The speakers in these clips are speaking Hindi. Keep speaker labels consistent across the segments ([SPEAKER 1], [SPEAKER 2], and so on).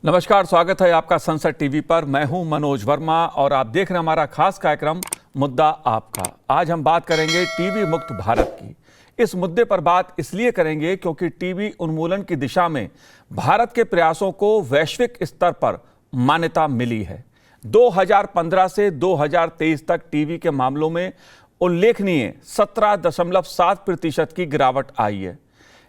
[SPEAKER 1] नमस्कार, स्वागत है आपका संसद टीवी पर। मैं हूं मनोज वर्मा और आप देख रहे हैं हमारा खास कार्यक्रम मुद्दा आपका। आज हम बात करेंगे टीबी मुक्त भारत की। इस मुद्दे पर बात इसलिए करेंगे क्योंकि टीबी उन्मूलन की दिशा में भारत के प्रयासों को वैश्विक स्तर पर मान्यता मिली है। 2015 से 2023 तक टीबी के मामलों में उल्लेखनीय 17.7% की गिरावट आई है।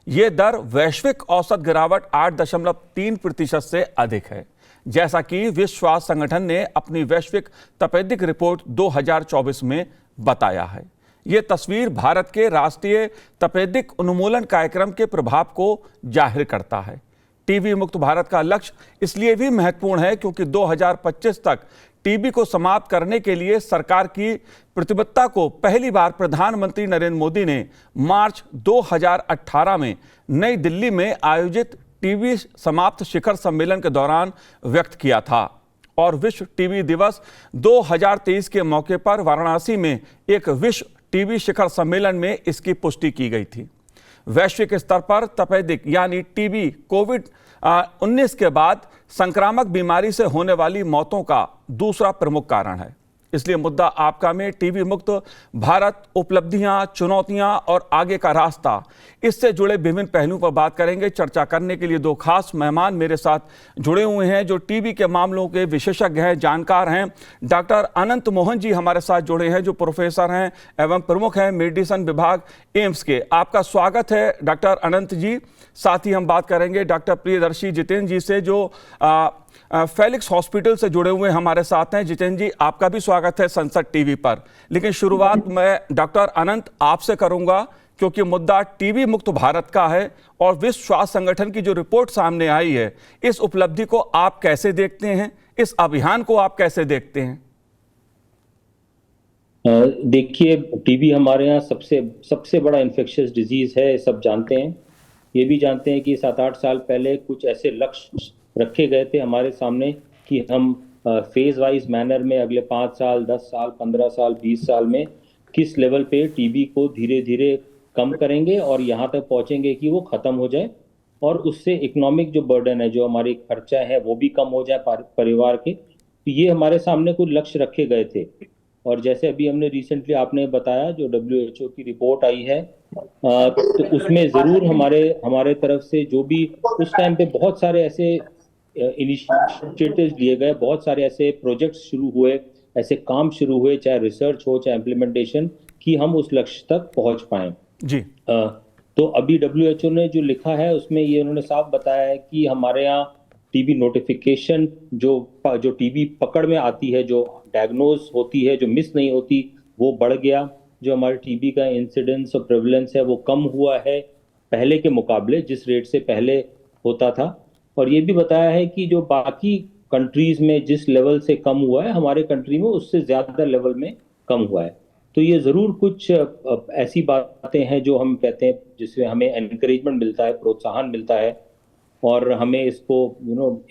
[SPEAKER 1] ये दर वैश्विक औसत गिरावट 8.3% से अधिक है, जैसा कि विश्व स्वास्थ्य संगठन ने अपनी वैश्विक तपेदिक रिपोर्ट 2024 में बताया है। ये तस्वीर भारत के राष्ट्रीय तपेदिक उन्मूलन कार्यक्रम के प्रभाव को जाहिर करता है। टीबी मुक्त भारत का लक्ष्य इसलिए भी महत्वपूर्ण है क्योंकि 2025 तक टीबी को समाप्त करने के लिए सरकार की प्रतिबद्धता को पहली बार प्रधानमंत्री नरेंद्र मोदी ने मार्च 2018 में नई दिल्ली में आयोजित टीबी समाप्त शिखर सम्मेलन के दौरान व्यक्त किया था और विश्व टीबी दिवस 2023 के मौके पर वाराणसी में एक विश्व टीबी शिखर सम्मेलन में इसकी पुष्टि की गई थी। वैश्विक स्तर पर तपेदिक यानी टीबी कोविड-19 के बाद संक्रामक बीमारी से होने वाली मौतों का दूसरा प्रमुख कारण है। इसलिए मुद्दा आपका में टीबी मुक्त भारत, उपलब्धियां, चुनौतियां और आगे का रास्ता, इससे जुड़े विभिन्न पहलुओं पर बात करेंगे। चर्चा करने के लिए दो खास मेहमान मेरे साथ जुड़े हुए हैं जो टीबी के मामलों के विशेषज्ञ हैं, जानकार हैं। डॉक्टर अनंत मोहन जी हमारे साथ जुड़े हैं जो प्रोफेसर हैं एवं प्रमुख हैं मेडिसिन विभाग एम्स के। आपका स्वागत है डॉक्टर अनंत जी। साथ ही हम बात करेंगे डॉक्टर प्रियदर्शी जितेंद्र जी से जो फेलिक्स हॉस्पिटल से जुड़े हुए हमारे साथ हैं। जितेंद्र जी, आपका भी स्वागत है संसद टीवी पर। लेकिन शुरुआत मैं डॉक्टर अनंत आपसे करूंगा क्योंकि मुद्दा टीबी मुक्त भारत का है और विश्व स्वास्थ्य संगठन की जो रिपोर्ट सामने आई है, इस उपलब्धि को आप कैसे देखते हैं, इस अभियान को आप कैसे देखते हैं?
[SPEAKER 2] देखिए, टीबी हमारे यहाँ सबसे बड़ा इन्फेक्शियस डिजीज है, सब जानते हैं। ये भी जानते हैं कि 7-8 साल पहले कुछ ऐसे लक्ष्य रखे गए थे हमारे सामने कि हम फेज वाइज मैनर में अगले 5 साल, 10 साल, 15 साल, 20 साल में किस लेवल पे टीबी को धीरे धीरे कम करेंगे और यहाँ तक पहुँचेंगे कि वो ख़त्म हो जाए और उससे इकोनॉमिक जो बर्डन है, जो हमारे खर्चा है, वो भी कम हो जाए परिवार के। तो ये हमारे सामने कुछ लक्ष्य रखे गए थे और जैसे अभी हमने रिसेंटली आपने बताया जो WHO की रिपोर्ट आई है, तो उसमें ज़रूर हमारे तरफ से जो भी उस टाइम पे बहुत सारे ऐसे इनिशिएटिव्स लिए गए, बहुत सारे ऐसे प्रोजेक्ट्स शुरू हुए, ऐसे काम शुरू हुए, चाहे रिसर्च हो चाहे इम्प्लीमेंटेशन, कि हम उस लक्ष्य तक पहुंच पाए जी। तो अभी WHO ने जो लिखा है उसमें ये उन्होंने साफ बताया है कि हमारे यहाँ टीबी नोटिफिकेशन जो टीबी पकड़ में आती है, जो डायग्नोज होती है, जो मिस नहीं होती, वो बढ़ गया। जो हमारे टीबी का इंसिडेंस और प्रेवलेंस है वो कम हुआ है पहले के मुकाबले, जिस रेट से पहले होता था। और ये भी बताया है कि जो बाकी कंट्रीज में जिस लेवल से कम हुआ है, हमारे कंट्री में उससे ज़्यादा लेवल में कम हुआ है। तो ये ज़रूर कुछ ऐसी बातें हैं जो हम कहते हैं जिसमें हमें एनकरेजमेंट मिलता है, प्रोत्साहन मिलता है और हमें इसको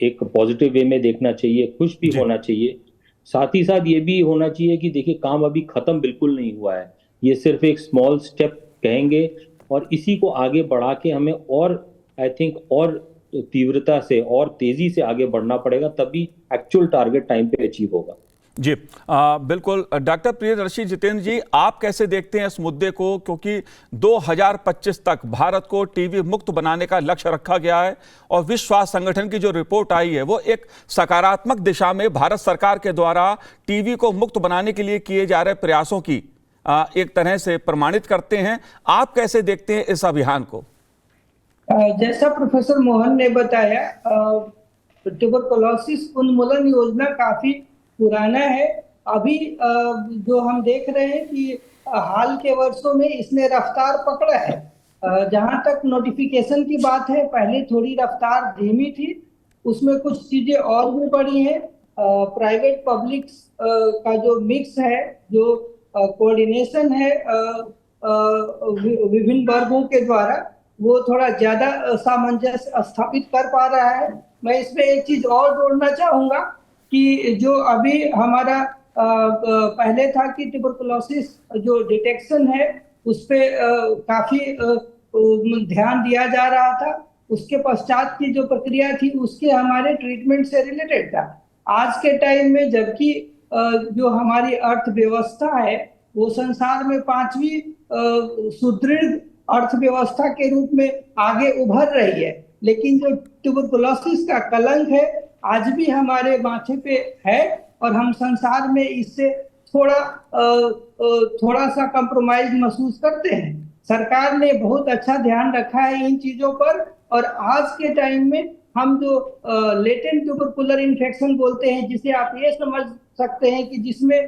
[SPEAKER 2] एक पॉजिटिव वे में देखना चाहिए, खुश भी होना चाहिए। साथ ही साथ ये भी होना चाहिए कि देखिए, काम अभी ख़त्म बिल्कुल नहीं हुआ है, ये सिर्फ एक स्मॉल स्टेप कहेंगे और इसी को आगे बढ़ा के हमें और आई थिंक और तीव्रता से और तेजी से आगे बढ़ना पड़ेगा, तभी एक्चुअल टारगेट टाइम पे अचीव होगा
[SPEAKER 1] जी। बिल्कुल। डॉक्टर प्रियदर्शी जितेंद्र जी, आप कैसे देखते हैं इस मुद्दे को, क्योंकि 2025 तक भारत को टीबी मुक्त बनाने का लक्ष्य रखा गया है और विश्व स्वास्थ्य संगठन की जो रिपोर्ट आई है वो एक सकारात्मक दिशा में भारत सरकार के द्वारा टीबी को मुक्त बनाने के लिए किए जा रहे प्रयासों की एक तरह से प्रमाणित करते हैं। आप कैसे देखते हैं इस अभियान को?
[SPEAKER 3] जैसा प्रोफेसर मोहन ने बताया, ट्यूबरकुलोसिस उन्मूलन योजना काफी पुराना है। अभी जो हम देख रहे हैं कि हाल के वर्षों में इसने रफ्तार पकड़ा है। जहां तक नोटिफिकेशन की बात है, पहले थोड़ी रफ्तार धीमी थी, उसमें कुछ चीजें और भी बढ़ी हैं। प्राइवेट पब्लिक का जो मिक्स है, जो कोऑर्डिनेशन है विभिन्न वर्गों के द्वारा, वो थोड़ा ज्यादा सामंजस्य स्थापित कर पा रहा है। मैं इसमें एक चीज और जोड़ना चाहूंगा कि जो अभी हमारा पहले था कि ट्यूबरकुलोसिस जो डिटेक्शन है उस पे काफी ध्यान दिया जा रहा था, उसके पश्चात की जो प्रक्रिया थी उसके हमारे ट्रीटमेंट से रिलेटेड था। आज के टाइम में जबकि जो हमारी अर्थव्यवस्था है वो संसार में 5वीं सुदृढ़ अर्थव्यवस्था के रूप में आगे उभर रही है, लेकिन जो ट्यूबरकुलोसिस का कलंक है आज भी हमारे माथे पे है और हम संसार में इससे थोड़ा सा कंप्रोमाइज महसूस करते हैं। सरकार ने बहुत अच्छा ध्यान रखा है इन चीजों पर और आज के टाइम में हम जो लेटेंट ट्यूबरकुलर इन्फेक्शन बोलते हैं, जिसे आप ये समझ सकते हैं कि जिसमें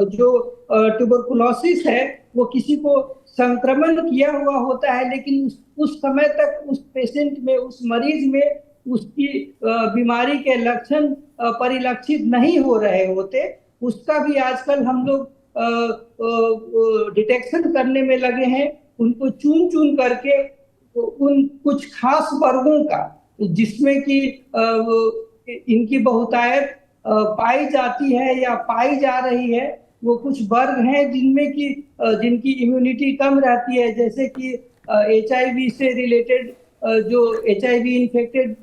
[SPEAKER 3] जो ट्यूबरकुलोसिस है वो किसी को संक्रमण किया हुआ होता है, लेकिन उस समय तक उस पेशेंट में, उस मरीज में उसकी बीमारी के लक्षण परिलक्षित नहीं हो रहे होते, उसका भी आजकल हम लोग डिटेक्शन करने में लगे हैं। उनको चुन चुन करके उन कुछ खास वर्गों का जिसमें कि इनकी बहुतायत पाई जाती है या पाई जा रही है, वो कुछ वर्ग हैं जिनमें कि जिनकी इम्यूनिटी कम रहती है, जैसे कि HIV से रिलेटेड जो HIV इन्फेक्टेड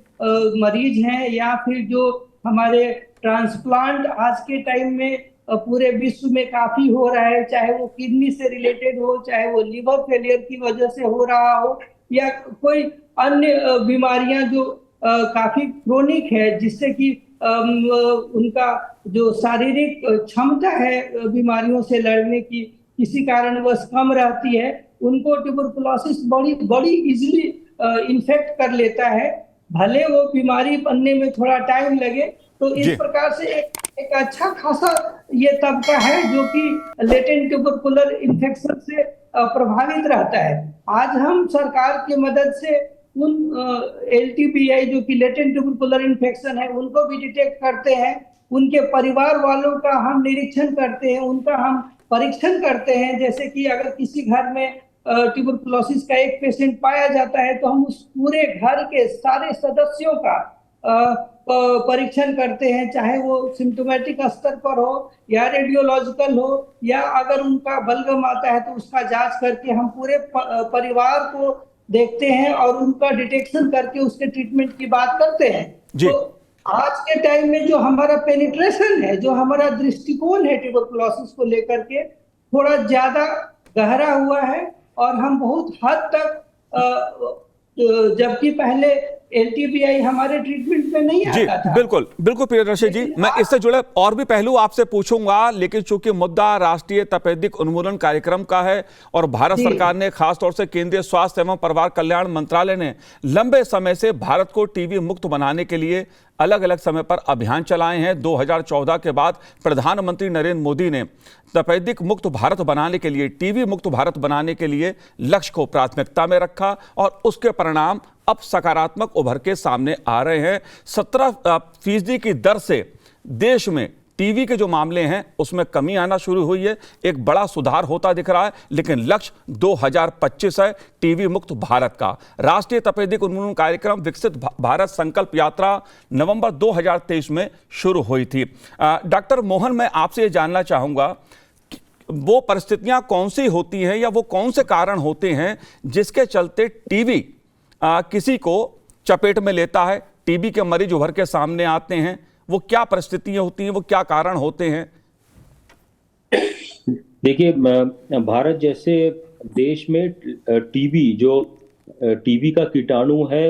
[SPEAKER 3] मरीज हैं, या फिर जो हमारे ट्रांसप्लांट आज के टाइम में पूरे विश्व में काफी हो रहा है, चाहे वो किडनी से रिलेटेड हो, चाहे वो लिवर फेलियर की वजह से हो रहा हो, या कोई अन्य बीमारियां जो काफी क्रोनिक है, जिससे कि उनका जो शारीरिक क्षमता है बीमारियों से लड़ने की किसी कारणवश कम रहती है, उनको ट्यूबरकुलोसिस बड़ी इजीली इन्फेक्ट कर लेता है, भले वो बीमारी बनने में थोड़ा टाइम लगे। तो इस प्रकार से एक अच्छा खासा ये तबका है जो कि लेटेंट ट्यूबरकुलर इन्फेक्शन से प्रभावित रहता है। आज हम सरकार की मदद से उन LTBI जो कि लेटेंट ट्यूबरकुलर इन्फेक्शन है उनको भी डिटेक्ट करते हैं, उनके परिवार वालों का हम निरीक्षण करते हैं, उनका हम परीक्षण करते हैं। जैसे कि अगर किसी घर में ट्यूबरकुलोसिस का एक पेशेंट पाया जाता है तो हम उस पूरे घर के सारे सदस्यों का परीक्षण करते हैं, चाहे वो सिम्टोमेटिक स्तर पर हो या रेडियोलॉजिकल हो, या अगर उनका बलगम आता है तो उसका जांच करके हम पूरे परिवार को देखते हैं और उनका डिटेक्शन करके उसके ट्रीटमेंट की बात करते हैं। तो आज के टाइम में जो हमारा पेनिट्रेशन है, जो हमारा दृष्टिकोण है ट्यूबरकुलोसिस को लेकर के, थोड़ा ज्यादा गहरा हुआ है और हम बहुत हद तक जबकि पहले LTBI हमारे ट्रीटमेंट में नहीं आता था।
[SPEAKER 1] बिल्कुल प्रियदर्शी जी, मैं इससे जुड़े और भी पहलू आपसे पूछूंगा, लेकिन चूंकि मुद्दा राष्ट्रीय तपेदिक उन्मूलन कार्यक्रम का है और भारत सरकार ने खासतौर से केंद्रीय स्वास्थ्य एवं परिवार कल्याण मंत्रालय ने लंबे समय से भारत को टीबी मुक्त बनाने के लिए अलग अलग समय पर अभियान चलाए हैं। 2014 के बाद प्रधानमंत्री नरेंद्र मोदी ने तपेदिक मुक्त भारत बनाने के लिए, टीबी मुक्त भारत बनाने के लिए लक्ष्य को प्राथमिकता में रखा और उसके परिणाम अब सकारात्मक उभर के सामने आ रहे हैं। 17% की दर से देश में टीबी के जो मामले हैं उसमें कमी आना शुरू हुई है, एक बड़ा सुधार होता दिख रहा है, लेकिन लक्ष्य 2025 है टीबी मुक्त भारत का। राष्ट्रीय तपेदिक उन्मूलन कार्यक्रम विकसित भारत संकल्प यात्रा नवंबर 2023 में शुरू हुई थी। डॉक्टर मोहन, मैं आपसे ये जानना चाहूंगा वो परिस्थितियां कौन सी होती हैं या वो कौन से कारण होते हैं जिसके चलते टीबी किसी को चपेट में लेता है, टीबी के मरीज उभर के सामने आते हैं, वो क्या परिस्थितियां होती हैं, वो क्या कारण होते हैं?
[SPEAKER 2] देखिए, भारत जैसे देश में टीबी का कीटाणु है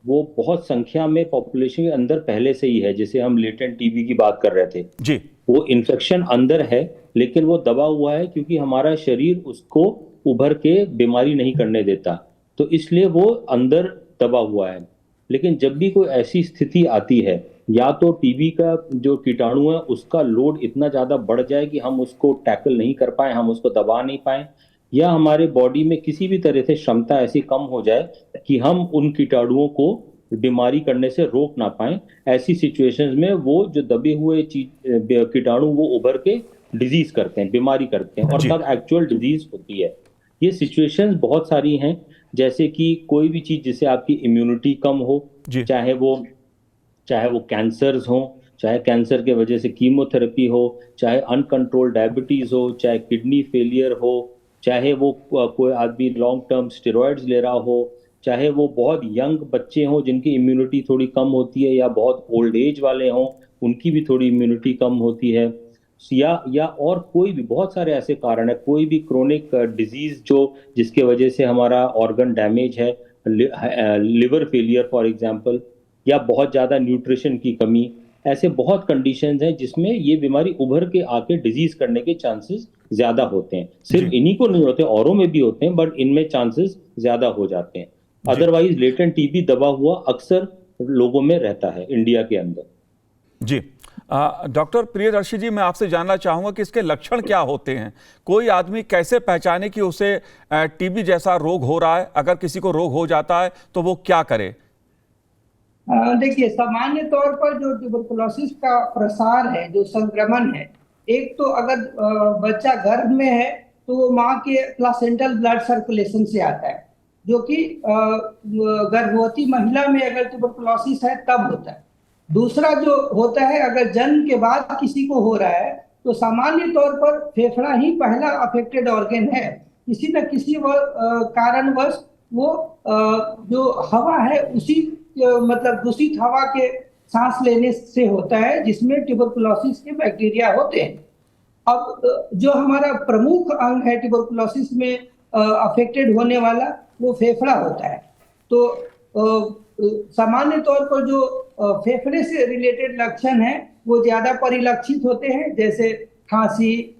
[SPEAKER 2] वो बहुत संख्या में पॉपुलेशन के अंदर पहले से ही है। जैसे हम लेटेंट टीबी की बात कर रहे थे
[SPEAKER 1] जी,
[SPEAKER 2] वो इन्फेक्शन अंदर है लेकिन वो दबा हुआ है क्योंकि हमारा शरीर उसको उभर के बीमारी नहीं करने देता, तो इसलिए वो अंदर दबा हुआ है। लेकिन जब भी कोई ऐसी स्थिति आती है, या तो टीबी का जो कीटाणु है उसका लोड इतना ज्यादा बढ़ जाए कि हम उसको टैकल नहीं कर पाए, हम उसको दबा नहीं पाए, या हमारे बॉडी में किसी भी तरह से क्षमता ऐसी कम हो जाए कि हम उन कीटाणुओं को बीमारी करने से रोक ना पाए। ऐसी सिचुएशंस में वो जो दबे हुए कीटाणु वो उभर के डिजीज करते हैं, बीमारी करते हैं, और तब एक्चुअल डिजीज होती है। ये सिचुएशंस बहुत सारी हैं, जैसे कि कोई भी चीज जिससे आपकी इम्यूनिटी कम हो, चाहे वो कैंसर्स हो, चाहे कैंसर के वजह से कीमोथेरेपी हो, चाहे अनकंट्रोल्ड डायबिटीज हो, चाहे किडनी फेलियर हो, चाहे वो कोई आदमी लॉन्ग टर्म स्टेरॉइड्स ले रहा हो, चाहे वो बहुत यंग बच्चे हों जिनकी इम्यूनिटी थोड़ी कम होती है, या बहुत ओल्ड एज वाले हों उनकी भी थोड़ी इम्यूनिटी कम होती है, या और कोई भी बहुत सारे ऐसे कारण है, कोई भी क्रोनिक डिजीज जो जिसके वजह से हमारा ऑर्गन डैमेज है, लिवर फेलियर फॉर एग्जांपल, या बहुत ज़्यादा न्यूट्रिशन की कमी, ऐसे बहुत कंडीशंस हैं जिसमें ये बीमारी उभर के आके डिजीज करने के चांसेस ज्यादा होते हैं। सिर्फ
[SPEAKER 1] जी।
[SPEAKER 2] इन्हीं को नहीं होते, औरों में भी होते हैं, बट इनमें चांसेस ज्यादा हो जाते हैं।
[SPEAKER 1] जी।
[SPEAKER 2] अदरवाइज लेटेंट टीबी दबा हुआ अक्सर लोगों में रहता है इंडिया के अंदर।
[SPEAKER 1] जी। डॉक्टर प्रियदर्शी जी, मैं आपसे जानना चाहूंगा कि इसके लक्षण क्या होते हैं? कोई आदमी कैसे पहचाने कि उसे टीबी जैसा रोग हो रहा है? अगर किसी को रोग हो जाता है तो वो क्या करे?
[SPEAKER 3] देखिए, सामान्य तौर पर जो ट्यूबरकुलोसिस का प्रसार है, जो संक्रमण है, एक तो अगर बच्चा गर्भ में है तो वो माँ के प्लासेंटल ब्लड सर्कुलेशन से आता है, जो कि गर्भवती महिला में अगर ट्यूबरकुलोसिस है तब होता है। दूसरा जो होता है, अगर जन्म के बाद किसी को हो रहा है तो सामान्य तौर पर फेफड़ा ही पहला अफेक्टेड ऑर्गन है। किसी न किसी कारणवश वो जो हवा है उसी मतलब दूषित हवा के सांस लेने से होता है, जिसमें ट्यूबरकुलोसिस के बैक्टीरिया होते हैं। अब जो हमारा प्रमुख अंग है ट्यूबरकुलोसिस में अफेक्टेड होने वाला, वो फेफड़ा होता है। तो सामान्य तौर पर जो फेफड़े से रिलेटेड लक्षण है वो ज्यादा परिलक्षित होते हैं, जैसे खांसी,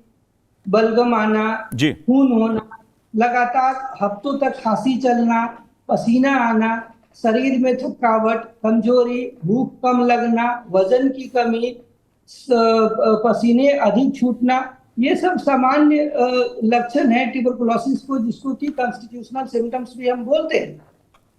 [SPEAKER 3] बलगम आना,
[SPEAKER 1] जी।
[SPEAKER 3] खून होना, लगातार हफ्तों तक खांसी चलना, पसीना आना, शरीर में थकावट, कमजोरी, भूख कम लगना, वजन की कमी, पसीने अधिक छूटना, ये सब सामान्य लक्षण है ट्यूबरकुलोसिस को, जिसको कि कॉन्स्टिट्यूशनल सिम्टम्स भी हम बोलते हैं।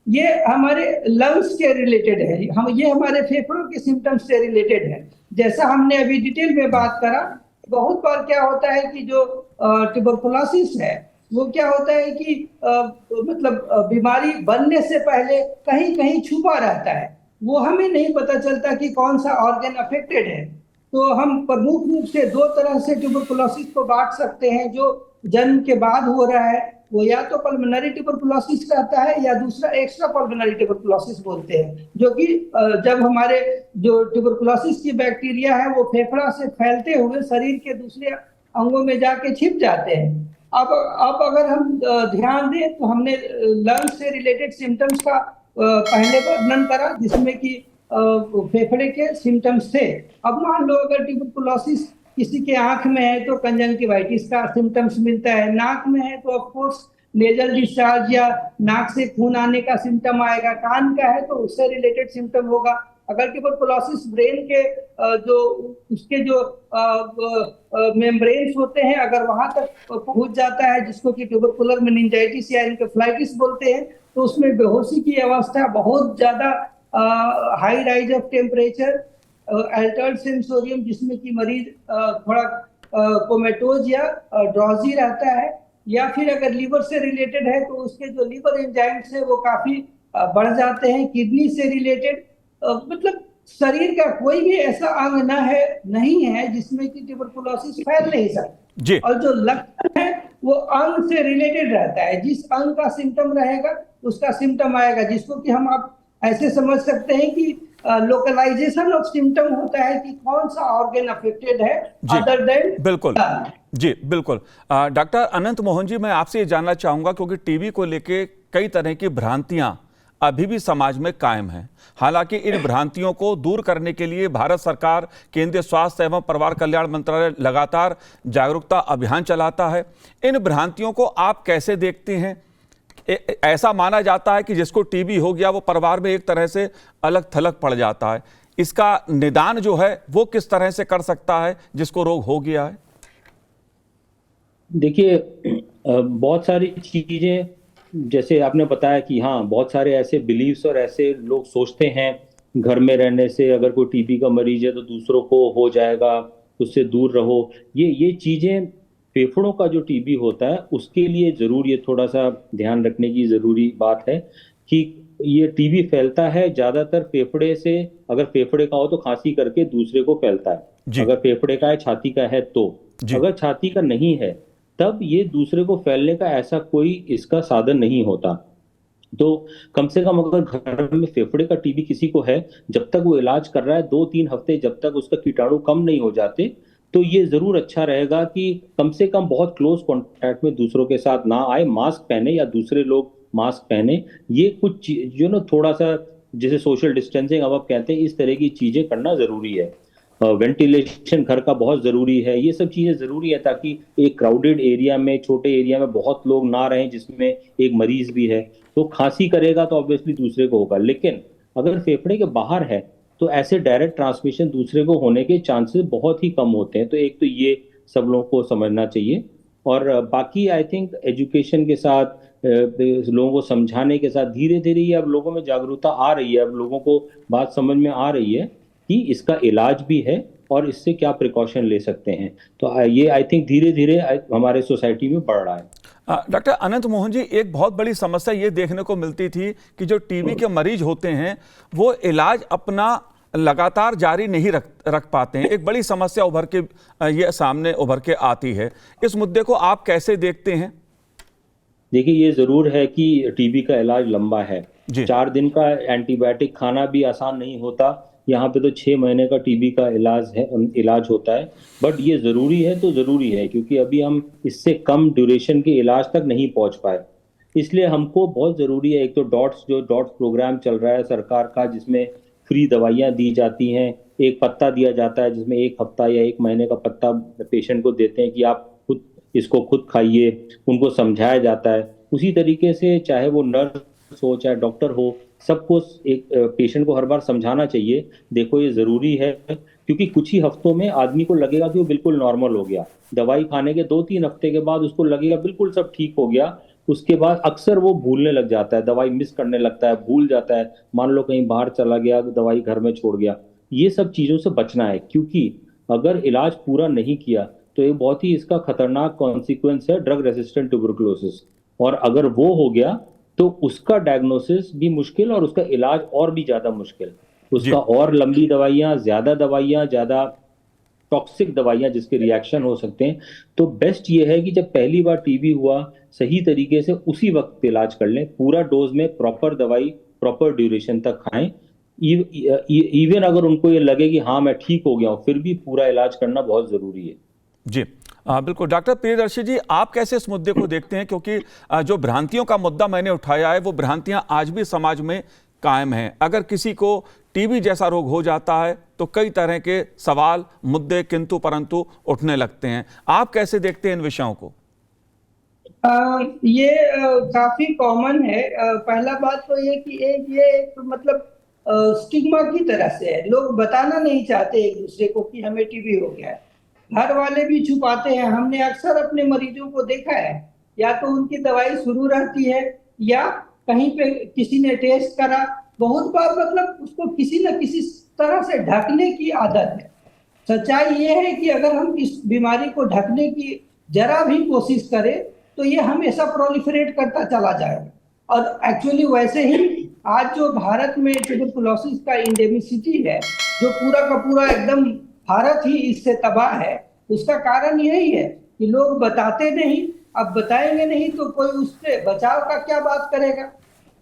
[SPEAKER 3] ये हमारे लंग्स के रिलेटेड है, ये हमारे फेफड़ों के सिम्टम्स से रिलेटेड है। जैसा हमने अभी डिटेल में बात करा, बहुत बार क्या होता है कि जो ट्यूबरकुलोसिस है वो क्या होता है कि मतलब बीमारी बनने से पहले कहीं कहीं छुपा रहता है, वो हमें नहीं पता चलता कि कौन सा ऑर्गन अफेक्टेड है। तो हम प्रमुख रूप से दो तरह से ट्यूबरकुलोसिस को बांट सकते हैं। जो जन्म के बाद हो रहा है वो या तो पल्मोनरी ट्यूबरकुलोसिस कहता है, या दूसरा एक्स्ट्रा पल्मोनरी ट्यूबरकुलोसिस बोलते हैं, जो कि जब हमारे जो ट्यूबरकुलोसिस की बैक्टीरिया है वो फेफड़ा से फैलते हुए शरीर के दूसरे अंगों में जाके छिप जाते हैं। अब अगर हम ध्यान दें तो हमने लंग्स से रिलेटेड सिम्टम्स का पहले वर्णन करा, जिसमें कि फेफड़े के सिम्टम्स थे। अब मान लो अगर ट्यूबरकुलोसिस किसी के आंख में है तो कंजंक्टिवाइटिस का सिम्टम्स मिलता है, नाक में है तो ऑफ कोर्स नेजल डिस्चार्ज या नाक से खून आने का सिम्टम आएगा, कान का है तो उससे रिलेटेड सिम्टम होगा। अगर ट्यूबरकुलोसिस ब्रेन के जो उसके जो मेम्ब्रेन्स होते हैं, अगर वहां तक पहुंच जाता है, जिसको कि ट्यूबरकुलर मेनिंजाइटिस या एन्केफेलाइटिस बोलते हैं, तो उसमें बेहोशी की अवस्था, बहुत ज्यादा high rise of temperature, Altered sensorium, जिसमें कि मरीज थोड़ा कोमेटोज या ड्रॉजी रहता है, या फिर अगर लीवर से रिलेटेड है तो उसके जो लीवर एंजाइम्स है वो काफी बढ़ जाते हैं। किडनी से रिलेटेड मतलब शरीर का कोई भी ऐसा अंग नहीं है जिसमें कि ट्यूबरकुलोसिस फैल नहीं सकता।
[SPEAKER 1] जी।
[SPEAKER 3] और जो लक्षण है वो अंग से रिलेटेड रहता है, जिस अंग का सिम्टम रहेगा उसका सिम्टम आएगा, जिसको कि हम आप ऐसे समझ सकते हैं कि लोकलाइजेशन ऑफ सिम्टम होता है कि कौन सा ऑर्गन अफेक्टेड है, अदर देन।
[SPEAKER 1] बिल्कुल जी, बिल्कुल। डॉक्टर अनंत मोहन जी, मैं आपसे ये जानना चाहूंगा, क्योंकि टीबी को लेके कई तरह की भ्रांतियां अभी भी समाज में कायम हैं। हालांकि इन भ्रांतियों को दूर करने के लिए भारत सरकार, केंद्रीय स्वास्थ्य एवं परिवार कल्याण मंत्रालय लगातार जागरूकता अभियान चलाता है। इन भ्रांतियों को आप कैसे देखते हैं? ऐसा माना जाता है कि जिसको टीबी हो गया वो परिवार में एक तरह से अलग थलग पड़ जाता है। इसका निदान जो है वो किस तरह से कर सकता है जिसको रोग हो गया है?
[SPEAKER 2] देखिए, बहुत सारी चीजें, जैसे आपने बताया कि हाँ, बहुत सारे ऐसे बिलीव्स और ऐसे लोग सोचते हैं घर में रहने से अगर कोई टीबी का मरीज है तो दूसरों को हो जाएगा, उससे दूर रहो। ये चीजें, फेफड़ों का जो टीबी होता है उसके लिए जरूर ये थोड़ा सा ध्यान रखने की जरूरी बात है कि ये टीबी फैलता है ज्यादातर फेफड़े से। अगर फेफड़े का हो तो खांसी करके दूसरे को फैलता है। अगर फेफड़े का है, छाती का है तो। अगर छाती का नहीं है तब ये दूसरे को फैलने का ऐसा कोई इसका साधन नहीं होता। तो कम से कम अगर घर में फेफड़े का टीबी किसी को है, जब तक वो इलाज कर रहा है 2-3 हफ्ते, जब तक उसका कीटाणु कम नहीं हो जाते, तो ये जरूर अच्छा रहेगा कि कम से कम बहुत क्लोज कांटेक्ट में दूसरों के साथ ना आए, मास्क पहने या दूसरे लोग मास्क पहने। ये कुछ जो ना थोड़ा सा जिसे सोशल डिस्टेंसिंग अब आप कहते हैं, इस तरह की चीजें करना जरूरी है। वेंटिलेशन घर का बहुत जरूरी है, ये सब चीजें जरूरी है ताकि एक क्राउडेड एरिया में, छोटे एरिया में बहुत लोग ना रहें जिसमें एक मरीज भी है। तो खांसी करेगा तो ऑब्वियसली दूसरे को होगा, लेकिन अगर फेफड़े के बाहर है तो ऐसे डायरेक्ट ट्रांसमिशन दूसरे को होने के चांसेस बहुत ही कम होते हैं। तो एक तो ये सब लोगों को समझना चाहिए, और बाकी आई थिंक एजुकेशन के साथ, लोगों को समझाने के साथ धीरे धीरे ये अब लोगों में जागरूकता आ रही है, अब लोगों को बात समझ में आ रही है कि इसका इलाज भी है और इससे क्या प्रिकॉशन ले सकते हैं। तो ये आई थिंक धीरे धीरे हमारे सोसाइटी में बढ़ रहा है।
[SPEAKER 1] डॉक्टर अनंत मोहन जी, एक बहुत बड़ी समस्या ये देखने को मिलती थी कि जो टीबी के मरीज होते हैं वो इलाज अपना लगातार जारी नहीं रख पाते हैं। एक बड़ी समस्या उभर के ये सामने उभर के आती है। इस मुद्दे को आप कैसे देखते हैं?
[SPEAKER 2] देखिए, ये जरूर है कि टीबी का इलाज लंबा है। 4 दिन का एंटीबायोटिक खाना भी आसान नहीं होता, यहाँ पे तो 6 महीने का टीबी का इलाज होता है। बट ये जरूरी है तो जरूरी है, क्योंकि अभी हम इससे कम ड्यूरेशन के इलाज तक नहीं पहुंच पाए। इसलिए हमको बहुत जरूरी है, एक तो डॉट्स प्रोग्राम चल रहा है सरकार का, जिसमें फ्री दवाइयाँ दी जाती हैं। एक पत्ता दिया जाता है जिसमें 1 हफ्ता या 1 महीने का पत्ता पेशेंट को देते हैं कि आप इसको खुद खाइए, उनको समझाया जाता है। उसी तरीके से चाहे वो नर्स हो चाहे डॉक्टर हो, सबको एक पेशेंट को हर बार समझाना चाहिए, देखो ये जरूरी है, क्योंकि कुछ ही हफ्तों में आदमी को लगेगा कि वो बिल्कुल नॉर्मल हो गया। दवाई खाने के 2-3 हफ्ते के बाद उसको लगेगा बिल्कुल सब ठीक हो गया। उसके बाद अक्सर वो भूलने लग जाता है, दवाई मिस करने लगता है, भूल जाता है। मान लो कहीं बाहर चला गया, दवाई घर में छोड़ गया। ये सब चीजों से बचना है, क्योंकि अगर इलाज पूरा नहीं किया तो ये बहुत ही इसका खतरनाक कॉन्सिक्वेंस है ड्रग रेसिस्टेंट ट्यूबरकुलोसिस। और अगर वो हो गया तो उसका डायग्नोसिस भी मुश्किल और उसका इलाज और भी ज्यादा मुश्किल। उसका और लंबी दवाइयाँ, ज्यादा टॉक्सिक दवाइयाँ जिसके रिएक्शन हो सकते हैं। तो बेस्ट ये है कि जब पहली बार टीबी हुआ, सही तरीके से उसी वक्त इलाज कर लें, पूरा डोज में प्रॉपर दवाई प्रॉपर ड्यूरेशन तक खाएं। इवन अगर उनको ये लगे कि हाँ मैं ठीक हो गया हूँ, फिर भी पूरा इलाज करना बहुत जरूरी है।
[SPEAKER 1] जी बिल्कुल। डॉक्टर प्रियदर्शी जी, आप कैसे इस मुद्दे को देखते हैं? क्योंकि जो भ्रांतियों का मुद्दा मैंने उठाया है, वो भ्रांतियां आज भी समाज में कायम हैं। अगर किसी को टीबी जैसा रोग हो जाता है तो कई तरह के सवाल, मुद्दे, किंतु परंतु उठने लगते हैं। आप कैसे देखते हैं इन विषयों को?
[SPEAKER 3] ये काफी कॉमन है। पहला बात तो ये कि ये मतलब स्टिग्मा की तरह से है। लोग बताना नहीं चाहते एक दूसरे को कि हमें टीबी हो गया है। घर वाले भी छुपाते हैं। हमने अक्सर अपने मरीजों को देखा है, या तो उनकी दवाई शुरू रहती है या कहीं पे किसी ने टेस्ट करा, बहुत बार मतलब उसको किसी न किसी तरह से ढकने की आदत है। सच्चाई ये है कि अगर हम इस बीमारी को ढकने की जरा भी कोशिश करें तो ये हमेशा प्रोलिफरेट करता चला जाएगा। और एक्चुअली वैसे ही आज जो भारत में ट्यूबरकुलोसिस का इंडेमिसिटी है, जो पूरा का पूरा एकदम भारत ही इससे तबाह है, उसका कारण यही है कि लोग बताते नहीं। अब बताएंगे नहीं तो कोई उससे बचाव का क्या बात करेगा।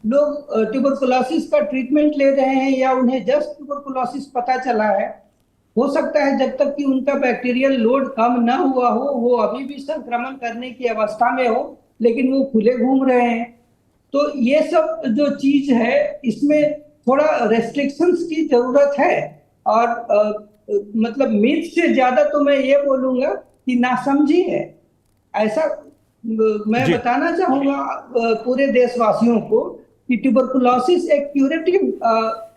[SPEAKER 3] लोग ट्यूबरकुलोसिस का ट्रीटमेंट ले रहे हैं या उन्हें जस्ट ट्यूबरकुलोसिस पता चला है, हो सकता है जब तक कि उनका बैक्टीरियल लोड कम ना हुआ हो, वो अभी भी संक्रमण करने की अवस्था में हो, लेकिन वो खुले घूम रहे हैं। तो ये सब जो चीज है, इसमें थोड़ा रेस्ट्रिक्शंस की जरूरत है। और मतलब मिथ से ज्यादा तो मैं ये बोलूंगा कि नासमझी है। ऐसा मैं बताना चाहूंगा पूरे देशवासियों को कि ट्यूबरकुलोसिस एक क्यूरेटिव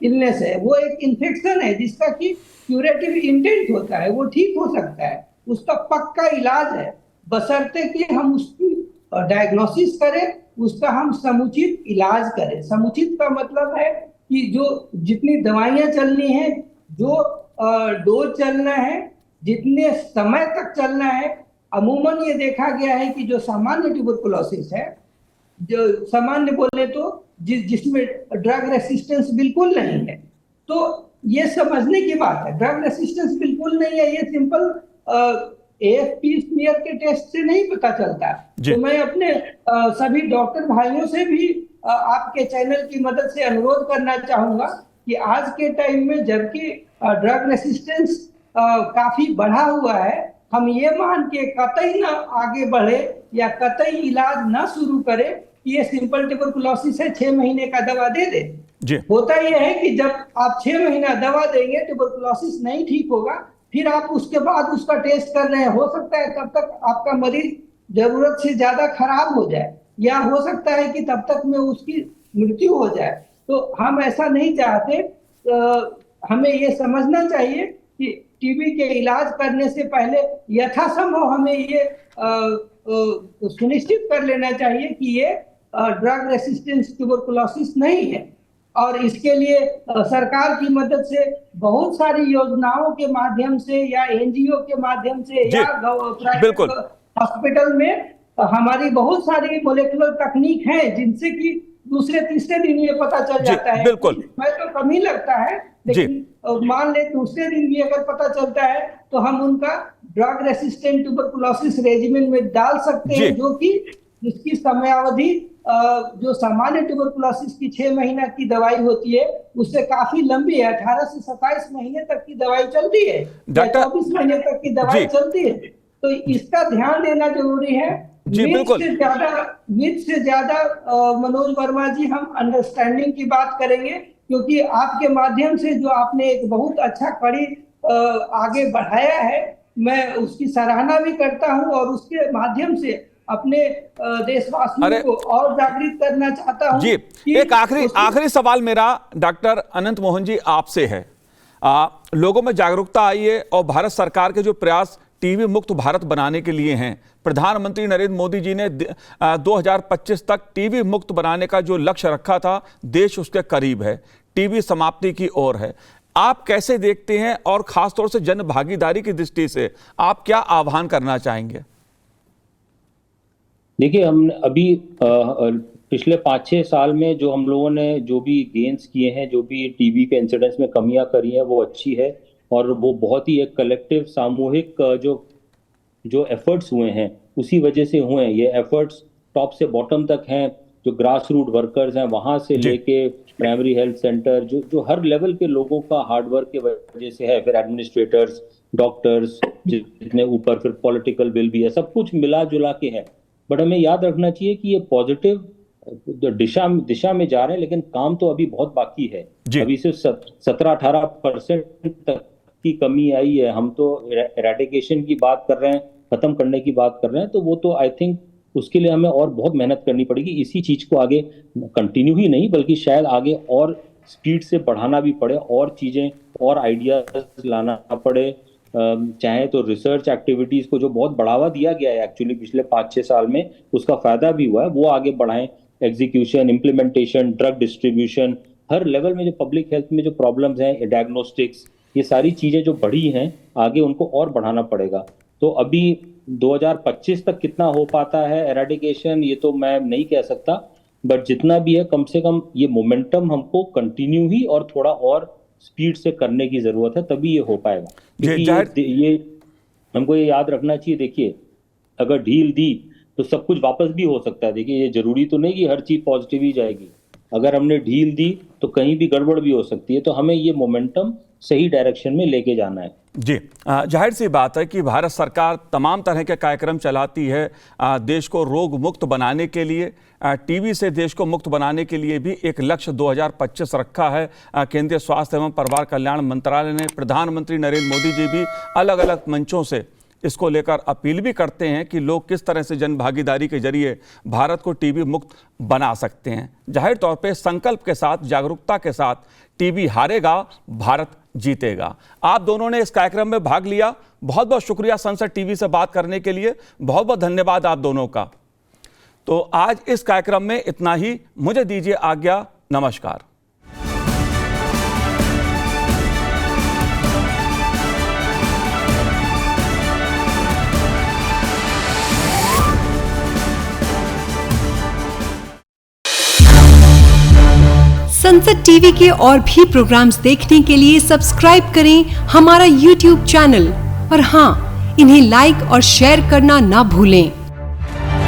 [SPEAKER 3] इलनेस है। वो एक इन्फेक्शन है जिसका कि क्यूरेटिव इंटेंट होता है, वो ठीक हो सकता है, उसका पक्का इलाज है, बशर्ते कि हम उसकी डायग्नोसिस करें, उसका हम समुचित इलाज करें। समुचित का मतलब है कि जो जितनी दवाइयां चलनी है, जो डोज चलना है, जितने समय तक चलना है। अमूमन ये देखा गया है कि जो सामान्य ट्यूबरकुलोसिस है, जो सामान्य बोले तो जिसमें ड्रग रेसिस्टेंस बिल्कुल नहीं है, तो ये समझने की बात है। ड्रग रेसिस्टेंस बिल्कुल नहीं है, ये सिंपल एएफपी स्मीयर के टेस्ट से नहीं पता चलता। तो मैं अपने सभी डॉक्टर भाइयों से भी आपके चैनल की मदद से अनुरोध करना चाहूंगा कि आज के टाइम में जबकि ड्रग रेसिस्टेंस काफी बढ़ा हुआ है, हम ये मान के कतई ना आगे बढ़े या कतई इलाज ना शुरू करें कि ये सिंपल ट्यूबरकुलोसिस है 6 महीने का दवा दे दे। होता यह है कि जब आप 6 महीना दवा देंगे ट्यूबरकुलोसिस नहीं ठीक होगा, फिर आप उसके बाद उसका टेस्ट कर रहे हैं, हो सकता है तब तक आपका मरीज जरूरत से ज्यादा खराब हो जाए या हो सकता है कि तब तक में उसकी मृत्यु हो जाए। तो हम ऐसा नहीं चाहते। हमें ये समझना चाहिए कि टीबी के इलाज करने से पहले यथासंभव हमें ये सुनिश्चित कर लेना चाहिए कि ये ड्रग रेसिस्टेंस ट्यूबरकुलोसिस नहीं है। और इसके लिए सरकार की मदद से बहुत सारी योजनाओं के माध्यम से या एनजीओ के माध्यम से या प्राइवेट हॉस्पिटल में हमारी बहुत सारी मोलेकुलर तकनीक है जिनसे कि दूसरे तीसरे दिन ये पता चल जाता है। मैं तो कम ही लगता है, लेकिन मान ले दूसरे दिन भी अगर पता चलता है तो हम उनका ड्रग रेसिस्टेंट ट्यूबरकुलोसिस रेजिमेन में डाल सकते हैं, जो कि जिसकी समयावधि जो सामान्य ट्यूबरकुलोसिस की 6 महीना की दवाई होती है उससे काफी लंबी है। 18 से 27 महीने तक की दवाई चलती है, 24 महीने तक की दवाई चलती है। तो इसका ध्यान देना जरूरी है। मिथ से ज्यादा मनोज वर्मा जी हम अंडरस्टैंडिंग की बात करेंगे, क्योंकि आपके माध्यम से जो आपने एक बहुत अच्छा कड़ी आगे बढ़ाया है, मैं उसकी सराहना भी करता हूं और उसके माध्यम से अपने देशवासियों को और जागृत करना चाहता हूं।
[SPEAKER 1] जी, एक आखिरी सवाल मेरा डॉक्टर अनंत मोहन जी आपसे है। लोगों में जागरूकता आई है और भारत सरकार के जो प्रयास टीबी मुक्त भारत बनाने के लिए हैं, प्रधानमंत्री नरेंद्र मोदी जी ने 2025 तक टीबी मुक्त बनाने का जो लक्ष्य रखा था, देश उसके करीब है, टीबी समाप्ति की ओर है। आप कैसे देखते हैं और खासतौर से जन भागीदारी की दृष्टि से आप क्या आह्वान करना चाहेंगे?
[SPEAKER 2] देखिए, हम अभी पिछले 5-6 साल में जो हम लोगों ने जो भी गेन्स किए हैं, जो भी टीबी के इंसिडेंट्स में कमियां करी हैं, वो अच्छी है और वो बहुत ही एक कलेक्टिव सामूहिक जो एफर्ट्स हुए हैं उसी वजह से हुए हैं। ये एफर्ट्स टॉप से बॉटम तक हैं, जो ग्रास रूट वर्कर्स हैं वहां से लेके प्राइमरी हेल्थ सेंटर, जो हर लेवल के लोगों का हार्डवर्क की वजह से है, फिर एडमिनिस्ट्रेटर्स, डॉक्टर्स, जितने ऊपर फिर पॉलिटिकल विल भी है, सब कुछ मिला जुला के है। बट हमें याद रखना चाहिए कि ये पॉजिटिव दिशा में जा रहे हैं, लेकिन काम तो अभी बहुत बाकी है। अभी सिर्फ 17-18% तक की कमी आई है। हम तो एरेडिकेशन की बात कर रहे हैं, खत्म करने की बात कर रहे हैं, तो वो तो आई थिंक उसके लिए हमें और बहुत मेहनत करनी पड़ेगी। इसी चीज को आगे कंटिन्यू ही नहीं बल्कि शायद आगे और स्पीड से बढ़ाना भी पड़े, और चीजें और आइडियाज लाना पड़े। चाहे तो रिसर्च एक्टिविटीज को जो बहुत बढ़ावा दिया गया है एक्चुअली पिछले 5-6 साल में, उसका फायदा भी हुआ है, वो आगे बढ़ाएं। एग्जीक्यूशन, इम्प्लीमेंटेशन, ड्रग डिस्ट्रीब्यूशन, हर लेवल में जो पब्लिक हेल्थ में जो प्रॉब्लम्स हैं, डायग्नोस्टिक्स, ये सारी चीजें जो बढ़ी हैं आगे उनको और बढ़ाना पड़ेगा। तो अभी 2025 तक कितना हो पाता है एरेडिकेशन, ये तो मैं नहीं कह सकता, बट जितना भी है कम से कम ये मोमेंटम हमको कंटिन्यू ही और थोड़ा और स्पीड से करने की जरूरत है, तभी ये हो पाएगा। क्योंकि ये हमको ये याद रखना चाहिए। देखिए, अगर ढील दी तो सब कुछ वापस भी हो सकता है। देखिए, ये जरूरी तो नहीं कि हर चीज पॉजिटिव ही जाएगी। अगर हमने ढील दी तो कहीं भी गड़बड़ भी हो सकती है। तो हमें ये मोमेंटम सही डायरेक्शन में लेके जाना है।
[SPEAKER 1] जी, जाहिर सी बात है कि भारत सरकार तमाम तरह के कार्यक्रम चलाती है देश को रोग मुक्त बनाने के लिए। टीबी से देश को मुक्त बनाने के लिए भी एक लक्ष्य 2025 रखा है केंद्रीय स्वास्थ्य एवं परिवार कल्याण मंत्रालय ने। प्रधानमंत्री नरेंद्र मोदी जी भी अलग अलग मंचों से इसको लेकर अपील भी करते हैं कि लोग किस तरह से जन भागीदारी के जरिए भारत को टीबी मुक्त बना सकते हैं। जाहिर तौर पे संकल्प के साथ, जागरूकता के साथ टीबी हारेगा, भारत जीतेगा। आप दोनों ने इस कार्यक्रम में भाग लिया, बहुत बहुत शुक्रिया संसद टीवी से बात करने के लिए, बहुत बहुत धन्यवाद आप दोनों का। तो आज इस कार्यक्रम में इतना ही, मुझे दीजिए आज्ञा, नमस्कार।
[SPEAKER 4] संसद टीवी के और भी प्रोग्राम्स देखने के लिए सब्सक्राइब करें हमारा YouTube चैनल और हाँ, इन्हें लाइक और शेयर करना ना भूलें।